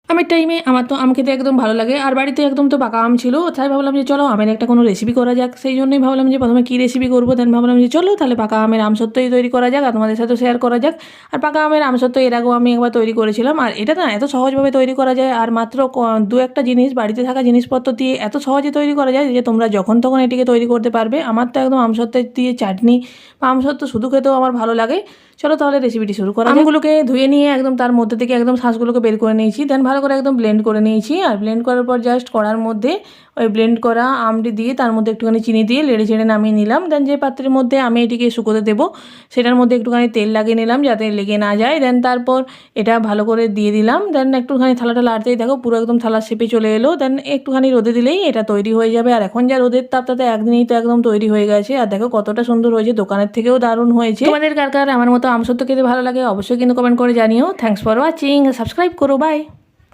আমের টাইমে আমার তো আম খেতে একদম ভালো লাগে, আর বাড়িতে একদম তো পাকা আম ছিল, তাই ভাবলাম যে চলো আমের একটা কোনো রেসিপি করা যাক। সেই জন্যই ভাবলাম যে প্রথমে কী রেসিপি করবো, দেন ভাবলাম যে চলো তাহলে পাকা আমের আমসত্ত্বই তৈরি করা যাক আর তোমাদের সাথে শেয়ার করা যাক। আর পাকা আমের আমসত্ত্ব এর আগেও আমি একবার তৈরি করেছিলাম, আর এটা না এত সহজভাবে তৈরি করা যায়, আর মাত্র দু একটা জিনিস বাড়িতে থাকা জিনিসপত্র দিয়ে এত সহজে তৈরি করা যায় যে তোমরা যখন তখন এটিকে তৈরি করতে পারবে। আমার তো একদম আমসত্ত্ব দিয়ে চাটনি বা আমসত্ত্ব শুধু খেতেও আমার ভালো লাগে। চলো তাহলে রেসিপিটি শুরু করা যাক। আমগুলোকে ধুয়ে নিয়ে একদম তার মধ্যে থেকে একদম শাঁসগুলোকে বের করে নিয়েছি, দেন ভালো করে একদম ব্লেন্ড করে নিয়েছি। আর ব্লেন্ড করার পর জাস্ট কড়ার মধ্যে ওই ব্লেন্ড করা আমটি দিয়ে তার মধ্যে একটুখানি চিনি দিয়ে লেড়ে ছেড়ে নামিয়ে নিলাম। দেন যে পাত্রের মধ্যে আমি এটিকে শুকোতে দেবো সেটার মধ্যে একটুখানি তেল লাগিয়ে নিলাম যাতে লেগে না যায়। দেন তারপর এটা ভালো করে দিয়ে দিলাম। দেন একটুখানি থালাটা লাড়তেই দেখো পুরো একদম থালার শেপে চলে এলো। দেন একটুখানি রোদে দিলেই এটা তৈরি হয়ে যাবে। আর এখন যা রোদের তাপ তাতে একদিনেই তো একদম তৈরি হয়ে গেছে। আর দেখো কতটা সুন্দর হয়েছে, দোকানের থেকেও দারুণ হয়েছে। তোমাদের কার কার আমার মতো আমসত্ত্ব খেতে ভালো লাগে অবশ্যই কিন্তু কমেন্ট করে জানিও। থ্যাঙ্কস ফর ওয়াচিং, সাবস্ক্রাইব করো, বাই।